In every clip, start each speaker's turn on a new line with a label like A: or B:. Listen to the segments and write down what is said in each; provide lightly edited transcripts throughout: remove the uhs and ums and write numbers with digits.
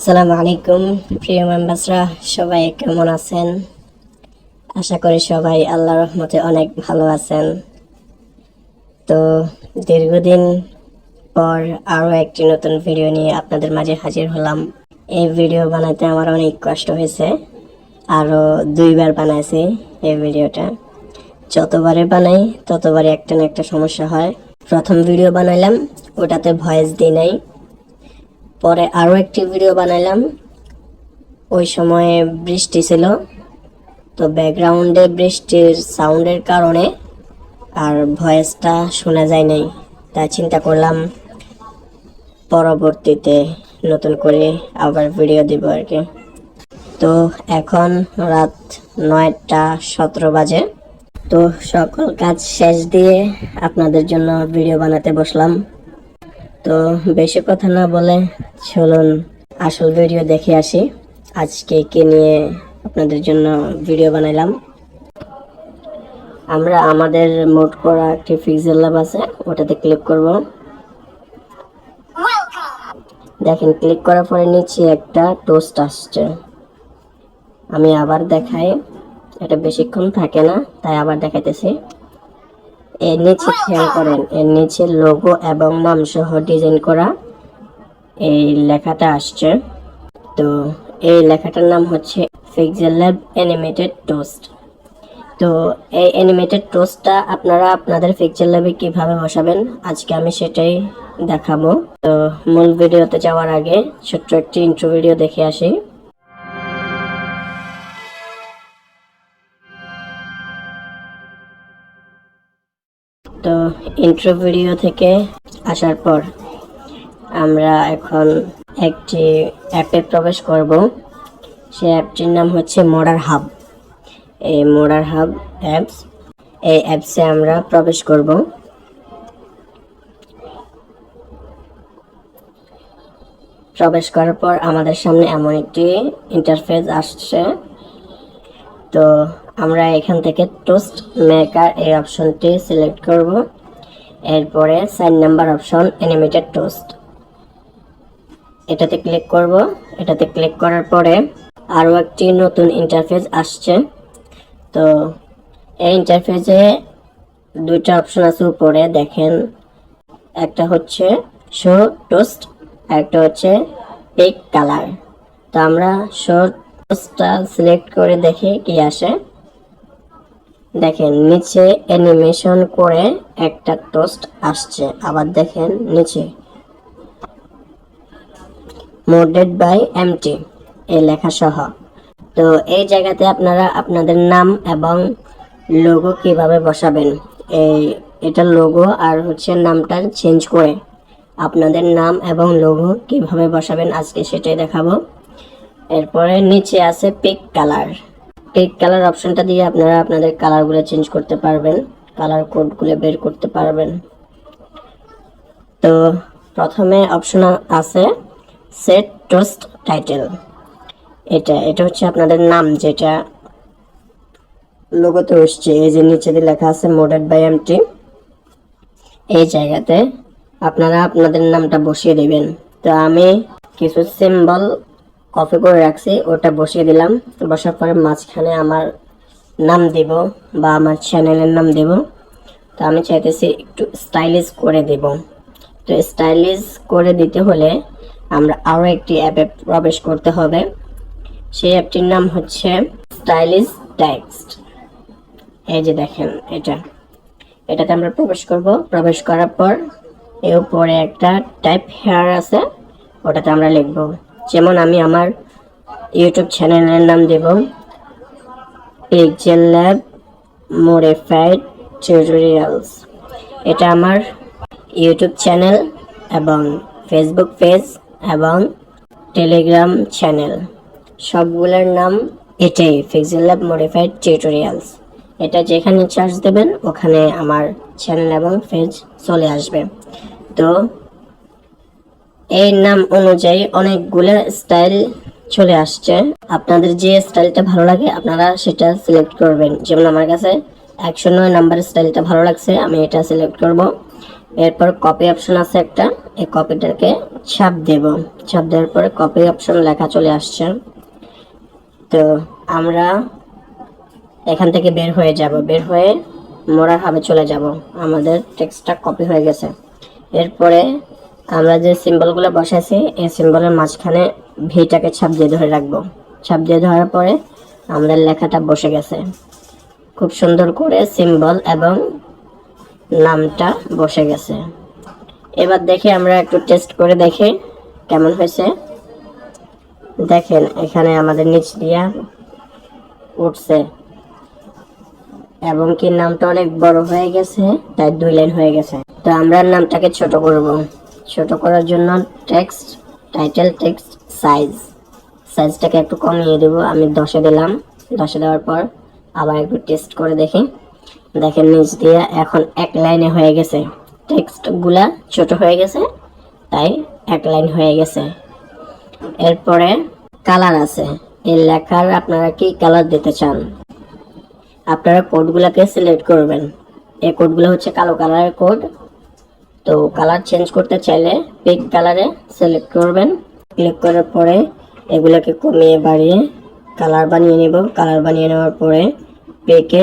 A: আসসালামু আলাইকুম প্রিয় মেম্বারসরা, সবাই কেমন আছেন? আশা করি সবাই আল্লাহর রহমতে অনেক ভালো আছেন। তো দীর্ঘদিন পর আরও একটি নতুন ভিডিও নিয়ে আপনাদের মাঝে হাজির হলাম। এই ভিডিও বানাতে আমার অনেক কষ্ট হয়েছে, আরও 2বার বানাইছি এই ভিডিওটা। যতবারে বানাই ততবারই একটা না একটা সমস্যা হয়। প্রথম ভিডিও বানাইলাম, ওটাতে ভয়েস দিই নাই। পরে আরও একটি ভিডিও বানাইলাম, ওই সময়ে বৃষ্টি ছিল, তো ব্যাকগ্রাউন্ডে বৃষ্টির সাউন্ডের কারণে আর ভয়েসটা শোনা যায় নাই। তাই চিন্তা করলাম পরবর্তীতে নতুন করে আবার ভিডিও দিব আর কি। তো এখন রাত 9:17 বাজে। তো সকল কাজ শেষ দিয়ে আপনাদের জন্য ভিডিও বানাতে বসলাম। তো বেশি কথা না বলে চলুন আসল ভিডিও দেখে আসি। আজকে কে নিয়ে আপনাদের জন্য ভিডিও বানাইলাম। আমরা আমাদের মোড করা একটি পিক্সেল ল্যাব আছে, ওটাতে ক্লিক করব। দেখেন, ক্লিক করার পরে নিচে একটা টোস্ট আসছে। আমি আবার দেখাই, এটা বেশিক্ষণ থাকে না তাই আবার দেখাইতেছি। এর নিচে খেয়াল করেন, এর নিচে লোগো এবং নাম সহ ডিজাইন করা এই লেখাটা আসছে। তো এই লেখাটার নাম হচ্ছে পিক্সেল ল্যাব অ্যানিমেটেড টোস্ট। তো এই অ্যানিমেটেড টোস্টটা আপনারা আপনাদের পিক্সেল ল্যাবে কিভাবে বসাবেন আজকে আমি সেটাই দেখাবো। তো মূল ভিডিওতে যাওয়ার আগে ছোট্ট একটি ইন্ট্রো ভিডিও দেখে আসি। তো ইন্ট্রো ভিডিও থেকে আসার পর আমরা এখন একটি অ্যাপে প্রবেশ করব। সেই অ্যাপটির নাম হচ্ছে মোডার হাব। এই মোডার হাব অ্যাপস, এই অ্যাপসে আমরা প্রবেশ করব। প্রবেশ করার পর আমাদের সামনে এমন একটি ইন্টারফেস আসছে। তো আমরা এখান থেকে টোস্ট মেকার এই অপশনটি সিলেক্ট করব। এরপরে 4 নাম্বার অপশন অ্যানিমেটেড টোস্ট, এটাতে ক্লিক করব। এটাতে ক্লিক করার পরে আরও একটি নতুন ইন্টারফেস আসছে। তো এই ইন্টারফেসে 2টা অপশন আছে উপরে দেখেন, একটা হচ্ছে শো টোস্ট আর একটা হচ্ছে পিক কালার। তো আমরা শো টোস্টটা সিলেক্ট করে দেখি কি আসে। দেখেন নিচে অ্যানিমেশন করে একটা টোস্ট আসছে, আবার দেখেন নিচে মোডেড বাই এমটি এই লেখা সহ। তো এই জায়গাতে আপনারা আপনাদের নাম এবং লোগো কিভাবে বসাবেন, এটা লোগো আর হচ্ছে নামটা চেঞ্জ করে আপনাদের নাম এবং লোগো কিভাবে বসাবেন আজকে সেটাই দেখাবো। এরপরে নিচে আছে পিক কালার। পিক কালার অপশনটা দিয়ে আপনারা আপনাদের কালারগুলো চেঞ্জ করতে পারবেন, কালার কোডগুলো বের করতে পারবেন। তো প্রথমে অপশন আছে সেট টোস্ট টাইটেল। এটা হচ্ছে আপনাদের নাম, যেটা লোগোতে আসছে। এই যে নিচে দিয়ে লেখা আছে মোডেড বাই এমটি, এই জায়গাতে আপনারা আপনাদের নামটা বসিয়ে দিবেন। তো আমি কিছু সিম্বল কপি করে রাখছি, ওটা বসিয়ে দিলাম। বসার পরে মাঝখানে আমার নাম দেব বা আমার চ্যানেলের নাম দেব। তো আমি চাইতেছি একটু স্টাইলিশ করে দেব। তো স্টাইলিশ করে দিতে হলে আমরা আরও একটি অ্যাপে প্রবেশ করতে হবে। সেই অ্যাপটির নাম হচ্ছে স্টাইলিশ টেক্সট। এই যে দেখেন, এটাতে আমরা প্রবেশ করব। প্রবেশ করার পর এর উপরে একটা টাইপ হেয়ার আছে, ওটাতে আমরা লিখব। যেমন আমি আমার ইউটিউব চ্যানেলের নাম দেব পিক্সেল ল্যাব মডিফাইড টিউটোরিয়ালস। এটা আমার ইউটিউব চ্যানেল এবং ফেসবুক পেজ এবং টেলিগ্রাম চ্যানেল, সবগুলোর নাম এটাই, পিক্সেল ল্যাব মডিফাইড টিউটোরিয়ালস। এটা যেখানে সার্চ দেবেন ওখানে আমার চ্যানেল এবং পেজ চলে আসবে। তো এই নাম অনুযায়ী অনেকগুলো স্টাইল চলে আসছে। আপনাদের যে স্টাইলটা ভালো লাগে আপনারা সেটা সিলেক্ট করবেন। যেমন আমার কাছে 109 নাম্বার স্টাইলটা ভালো লাগছে, আমি এটা সিলেক্ট করব। এরপর কপি অপশন আছে একটা, এই কপিটাকে ছাপ দেব। ছাপ দেওয়ার পরে কপি অপশন লেখা চলে আসছে। তো আমরা এখান থেকে বের হয়ে যাব, বের হয়ে মোড়ার হাবে চলে যাব। আমাদের টেক্সটটা কপি হয়ে গেছে। এরপরে আমরা যে সিম্বলগুলো বসাইছি এই সিম্বলের মাঝখানে ভিটাকে ছাপ দিয়ে ধরে রাখবো। ছাপ দিয়ে ধরার পরে আমাদের লেখাটা বসে গেছে। খুব সুন্দর করে সিম্বল এবং নামটা বসে গেছে। এবার দেখি আমরা একটু টেস্ট করে দেখি কেমন হয়েছে। দেখেন এখানে আমাদের নিচ দিয়া উঠছে এবং কি নামটা অনেক বড় হয়ে গেছে, তাই 2 লাইন হয়ে গেছে। তো আমরা নামটাকে ছোট করব। ছোট করার জন্য টেক্সট, টাইটেল টেক্সট, সাইজটাকে একটু কমিয়ে দেব। আমি 10-এ দিলাম। 10-এ দেওয়ার পর আবার একটু টেস্ট করে দেখি। দেখেন নিচ দিয়ে এখন 1 লাইনে হয়ে গেছে। টেক্সটগুলা ছোট হয়ে গেছে, তাই 1 লাইন হয়ে গেছে। এরপরে কালার আছে। এই লেখার আপনারা কি কালার দিতে চান, আপনারা কোডগুলোকে সিলেক্ট করবেন। এই কোডগুলো হচ্ছে কালো কালারের কোড। তো কালার চেঞ্জ করতে চাইলে পিক কালারে সিলেক্ট করবেন। ক্লিক করার পরে এগুলোকে কমিয়ে বাড়িয়ে কালার বানিয়ে নেব। কালার বানিয়ে নেওয়ার পরে পেকে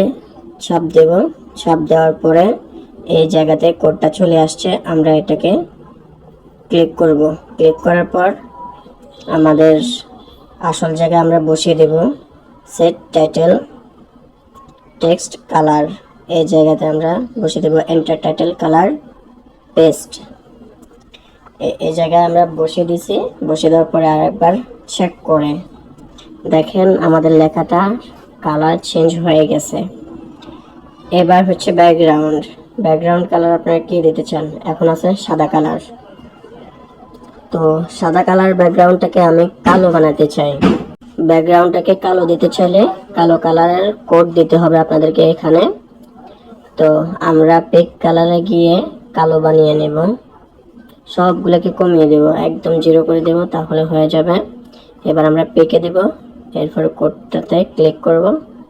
A: ছাপ দেব। ছাপ দেওয়ার পরে এই জায়গাতে কোডটা চলে আসছে, আমরা এটাকে ক্লিক করব। ক্লিক করার পর আমাদের আসল জায়গায় আমরা বসিয়ে দেব সেট টাইটেল টেক্সট কালার। এই জায়গাতে আমরা বসিয়ে দেব এন্টার টাইটেল কালার পেস্ট। এই জায়গায় আমরা বসিয়ে দিছি। বসিয়ে দেওয়ার পরে আরেকবার চেক করে দেখেন আমাদের লেখাটা কালার চেঞ্জ হয়ে গেছে। এবার হচ্ছে ব্যাকগ্রাউন্ড কালার আপনারা কি দিতে চান। এখন আছে সাদা কালার। তো সাদা কালার ব্যাকগ্রাউন্ডটাকে আমি কালো বানাতে চাই। ব্যাকগ্রাউন্ডটাকে কালো দিতে চাইলে কালো কালারের কোড দিতে হবে আপনাদেরকে এখানে। তো আমরা পিক কালারে গিয়ে কালো বানিয়ে নেব। সবগুলোকে কমিয়ে দেব, একদম 0 করে দেব, তাহলে হয়ে যাবে। এবার আমরা পেকে দেব। এরপর কোডটাতে ক্লিক করব।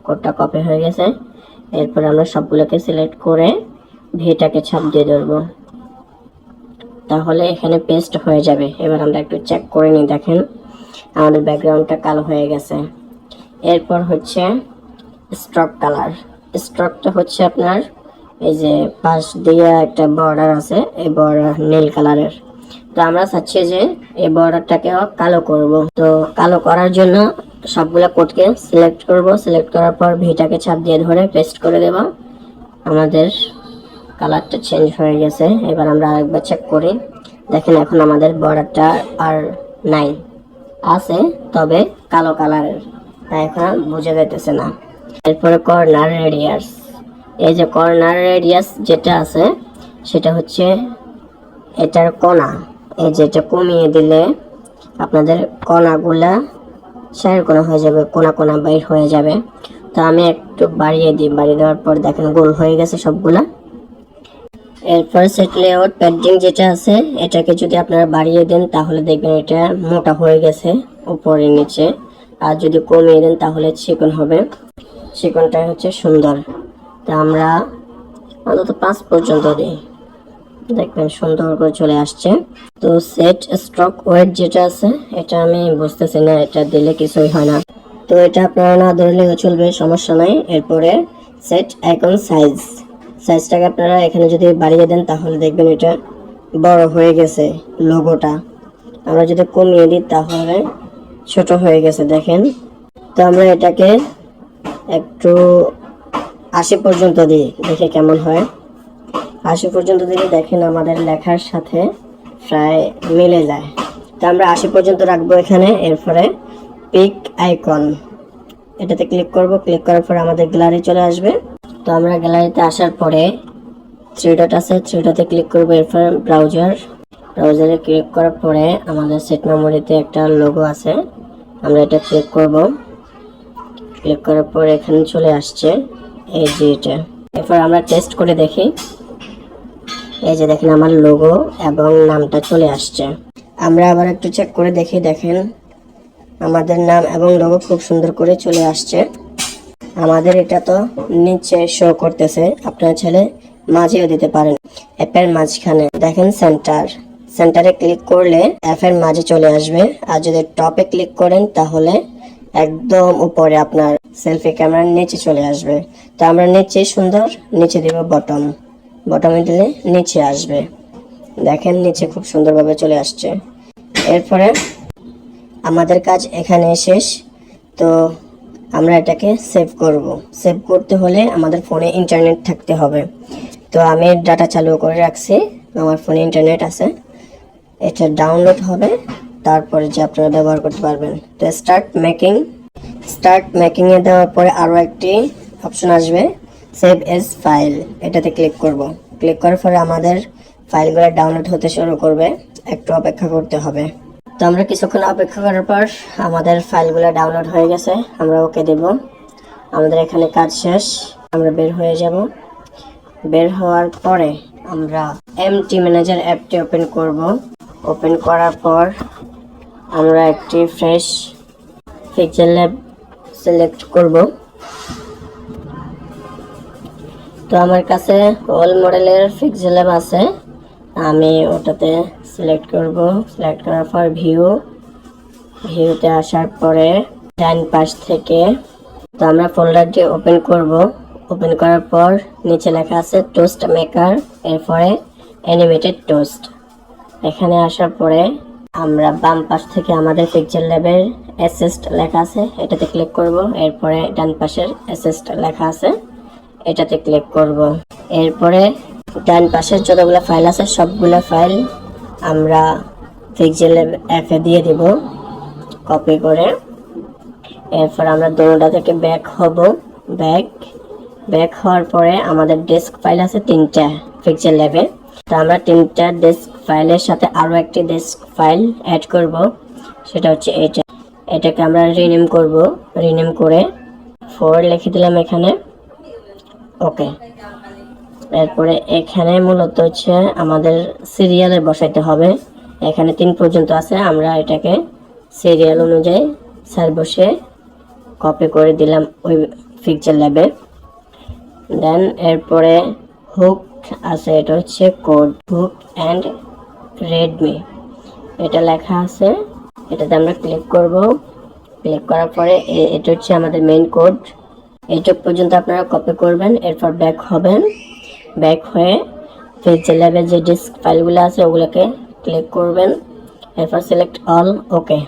A: কোডটা কপি হয়ে গেছে। এরপর আমরা সবগুলোকে সিলেক্ট করে ভিটাকে ছাপ দিয়ে ধরবো, তাহলে এখানে পেস্ট হয়ে যাবে। এবার আমরা একটু চেক করে নিই। দেখেন আমাদের ব্যাকগ্রাউন্ডটা কালো হয়ে গেছে। এরপর হচ্ছে স্ট্রোক কালার। স্ট্রোকটা হচ্ছে আপনার এই যে পাশ দিয়ে একটা বর্ডার আছে, এই বর্ডার নীল কালারের। তো আমরা চাচ্ছি যে এই বর্ডারটাকেও কালো করব। তো কালো করার জন্য সবগুলা কোডকে সিলেক্ট করব। সিলেক্ট করার পর ভিটাকে ছাপ দিয়ে ধরে পেস্ট করে দেব। আমাদের কালারটা চেঞ্জ হয়ে গেছে। এবার আমরা আরেকবার চেক করি। দেখেন এখন আমাদের বর্ডারটা আর নাই, আছে তবে কালো কালারের, তাই এখন বোঝা যাইতেছে না। এরপরে কর্নার রেডিয়াস। এই যে কর্নার রেডিয়াস যেটা আছে সেটা হচ্ছে এটার কোণা। এই যেটা কমিয়ে দিলে আপনাদের কোণাগুলা চার কোণা হয়ে যাবে, কোণা কোণা বাইর হয়ে যাবে। তো আমি একটু বাড়িয়ে দিই। বাড়িয়ে দেওয়ার পর দেখেন গোল হয়ে গেছে সবগুলা। এরপর সেট লেআউট প্যাডিং যেটা আছে এটাকে যদি আপনারা বাড়িয়ে দেন তাহলে দেখবেন এটা মোটা হয়ে গেছে উপরে নিচে, আর যদি কমিয়ে দেন তাহলে চিকন হবে। চিকনটাই হচ্ছে সুন্দর। তা আমরা অন্তত 5 পর্যন্ত দিই, দেখবেন সুন্দর করে চলে আসছে। তো সেট স্ট্রোক ওয়েট যেটা আছে এটা আমি বুঝতেছি না, এটা দিলে কিছুই হয় না। তো এটা আপনারা না ধরলেও চলবে, সমস্যা নাই। এরপরে সেট আইকন সাইজটাকে আপনারা এখানে যদি বাড়িয়ে দেন তাহলে দেখবেন এটা বড় হয়ে গেছে লোগোটা। আমরা যদি কমিয়ে দিই তাহলে ছোট হয়ে গেছে দেখেন। তো আমরা এটাকে একটু 80 পর্যন্ত দিই, দেখে কেমন হয়। 80 পর্যন্ত দিলে দেখেন আমাদের লেখার সাথে প্রায় মিলে যায়। তো আমরা 80 পর্যন্ত রাখবো এখানে। এরপরে পিক আইকন এটাতে ক্লিক করব। ক্লিক করার পর আমাদের গ্যালারি চলে আসবে। তো আমরা গ্যালারিতে আসার পরে 3 ডট আছে, 3 ডটে ক্লিক করব। এরপর ব্রাউজারে ক্লিক করার পরে আমাদের সেট মেমোরিতে একটা লোগো আছে, আমরা এটা ক্লিক করব। ক্লিক করার পর এখানে চলে আসছে এই যে এটা। এরপর আমরা টেস্ট করে দেখি। এই যে দেখেন আমার লোগো এবং নামটা চলে আসছে। আমরা আবার একটু চেক করে দেখি। দেখেন আমাদের নাম এবং লোগো খুব সুন্দর করে চলে আসছে। আমাদের এটা তো নিচে শো করতেছে, আপনারা চাইলে মাঝেও দিতে পারেন। অ্যাপের মাঝখানে দেখেন সেন্টারে ক্লিক করলে অ্যাপের মাঝে চলে আসবে। আর যদি টপে ক্লিক করেন তাহলে একদম উপরে আপনার সেলফি ক্যামেরার নিচে চলে আসবে। তো আমরা নিচে সুন্দর নিচে দিব বটমে দিলে নিচে আসবে। দেখেন নিচে খুব সুন্দরভাবে চলে আসছে। এরপরে আমাদের কাজ এখানে শেষ। তো আমরা এটাকে সেভ করব। সেভ করতে হলে আমাদের ফোনে ইন্টারনেট থাকতে হবে। তো আমি ডাটা চালু করে রাখছি, আমার ফোনে ইন্টারনেট আছে। এটা ডাউনলোড হবে, তারপরে যে আপনারা ব্যবহার করতে পারবেন। তো স্টার্ট মেকিংয়ে দেওয়ার পরে আরও একটি অপশন আসবে, সেভ এজ ফাইল। এটাতে ক্লিক করব। ক্লিক করার পরে আমাদের ফাইলগুলো ডাউনলোড হতে শুরু করবে, একটু অপেক্ষা করতে হবে। তো আমরা কিছুক্ষণ অপেক্ষা করার পর আমাদের ফাইলগুলো ডাউনলোড হয়ে গেছে, আমরা ওকে দেব। আমাদের এখানে কাজ শেষ, আমরা বের হয়ে যাব। বের হওয়ার পরে আমরা এমটি ম্যানেজার অ্যাপটি ওপেন করব। ওপেন করার পর আমরা একটি ফ্রেশ পিকচার ল্যাব সিলেক্ট করব। তো আমার কাছে অল মডেলের পিকচার ল্যাব আছে, আমি ওটাতে সিলেক্ট করব। সিলেক্ট করার পর ভিউতে আসার পরে ডান পাশ থেকে তো আমরা ফোল্ডারটি ওপেন করব। ওপেন করার পর নিচে লেখা আছে টোস্ট মেকার, এরপরে অ্যানিমেটেড টোস্ট। এখানে আসার পরে আমরা বাম পাশ থেকে আমাদের পিকচার ল্যাবের অ্যাসেস্ট লেখা আছে, এটাতে ক্লিক করব। এরপরে ডান পাশের অ্যাসেস্ট লেখা আছে, এটাতে ক্লিক করব। এরপরে ডান পাশের যতগুলো ফাইল আছে সবগুলো ফাইল আমরা পিকচার ল্যাব অ্যাপে দিয়ে দিব কপি করে। এরপর আমরা দোনোটা থেকে ব্যাক হব। ব্যাক হওয়ার পরে আমাদের ডেস্ক ফাইল আছে 3টা পিকচার ল্যাবে। তো আমরা 3টা ডেস্ক ফাইলের সাথে আরও একটি ডেস্ক ফাইল অ্যাড করব, সেটা হচ্ছে এটাকে আমরা রিনেম করব। রিনেম করে 4 লিখে দিলাম এখানে, ওকে। এরপরে এখানে মূলত হচ্ছে আমাদের সিরিয়ালে বসাইতে হবে। এখানে 3 পর্যন্ত আছে, আমরা এটাকে সিরিয়াল অনুযায়ী বসে কপি করে দিলাম ওই পিকচার ল্যাবে। দেন এরপরে হুক আছে, এটা হচ্ছে কোড, হুক অ্যান্ড রেডমি এটা লেখা আছে, এটাতে আমরা ক্লিক করব। ক্লিক করার পরে এটা হচ্ছে আমাদের মেইন কোড। এইটুক পর্যন্ত আপনারা কপি করবেন। এরপর ব্যাক হবেন। ব্যাক হয়ে পিকচার ল্যাবের যে ডিস্ক ফাইলগুলো আছে ওগুলোকে ক্লিক করবেন। এরপর সিলেক্ট অল, ওকে।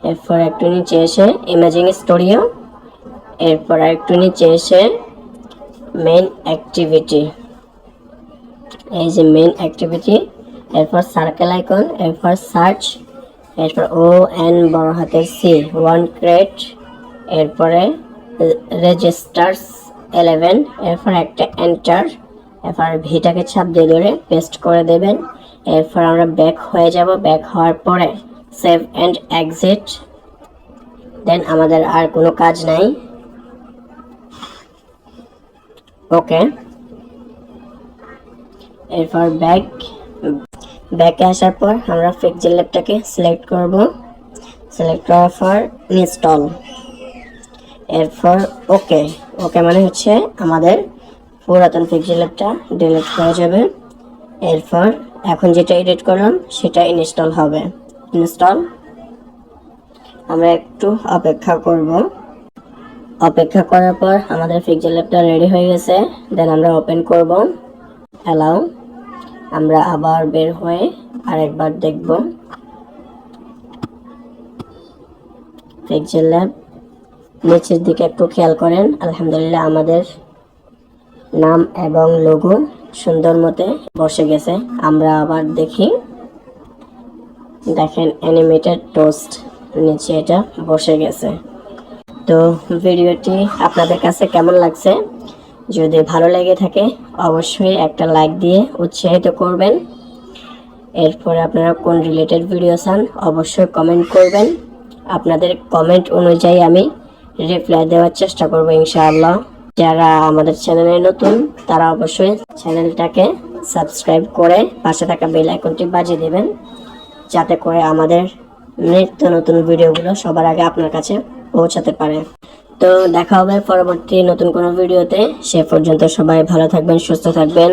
A: এরপর একটু নিচে এসে ইমেজিং স্টুডিও, এরপর একটু নিচে এসে মেইন অ্যাক্টিভিটি, এই যে মেইন অ্যাক্টিভিটি। এরপর সার্কেল আইকন, এরপর সার্চ, এরপর ON বড় হাতের C 1 ক্রেট, এরপরে রেজিস্টার্স 11, এরপর একটা এন্টার। এরপর ভিটাকে চাপ দিয়ে ধরে পেস্ট করে দেবেন। এরপর আমরা ব্যাক হয়ে যাব। ব্যাক হওয়ার পরে সেভ অ্যান্ড এক্সিট। দেন আমাদের আর কোনো কাজ নাই, ওকে। এরপর ব্যাকে আসার পর আমরা পিকচার ল্যাবটাকে সিলেক্ট করব। সিলেক্ট করার পর ইনস্টল, এরপর ওকে মানে হচ্ছে আমাদের পুরাতন পিকচার ল্যাবটা ডিলিট হয়ে যাবে। এরপর এখন যেটা এডিট করলাম সেটা ইনস্টল হবে। আমরা একটু অপেক্ষা করব। অপেক্ষা করার পর আমাদের পিকচার ল্যাবটা রেডি হয়ে গেছে। দেন আমরা ওপেন করব, অ্যালাউ। আমরা আবার বের হয়ে আরেকবার দেখব পিকচার ল্যাব। নিচের দিকে একটু খেয়াল করেন, আলহামদুলিল্লাহ আমাদের নাম এবং লোগো সুন্দর মতে বসে গেছে। আমরা আবার দেখি, দেখেন অ্যানিমেটেড টোস্ট নিচে এটা বসে গেছে। তো ভিডিওটি আপনাদের কাছে কেমন লাগছে? যদি ভালো লেগে থাকে অবশ্যই একটা লাইক দিয়ে উৎসাহিত করবেন। এরপরে আপনারা কোন রিলেটেড ভিডিও চান অবশ্যই কমেন্ট করবেন। আপনাদের কমেন্ট অনুযায়ী আমি রিপ্লাই দেওয়ার চেষ্টা করব ইনশাআল্লাহ। যারা আমাদের চ্যানেলে নতুন তারা অবশ্যই চ্যানেলটাকে সাবস্ক্রাইব করে পাশে থাকা বেল আইকনটি বাজিয়ে দেবেন, যাতে করে আমাদের নিত্য নতুন ভিডিওগুলো সবার আগে আপনার কাছে পৌঁছাতে পারে। তো দেখা হবে পরবর্তী নতুন কোনো ভিডিওতে। সে পর্যন্ত সবাই ভালো থাকবেন, সুস্থ থাকবেন,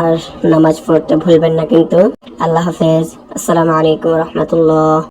A: আর নামাজ পড়তে ভুলবেন না কিন্তু। আল্লাহ হাফেজ। আসসালামু আলাইকুম রহমতুল্লাহ।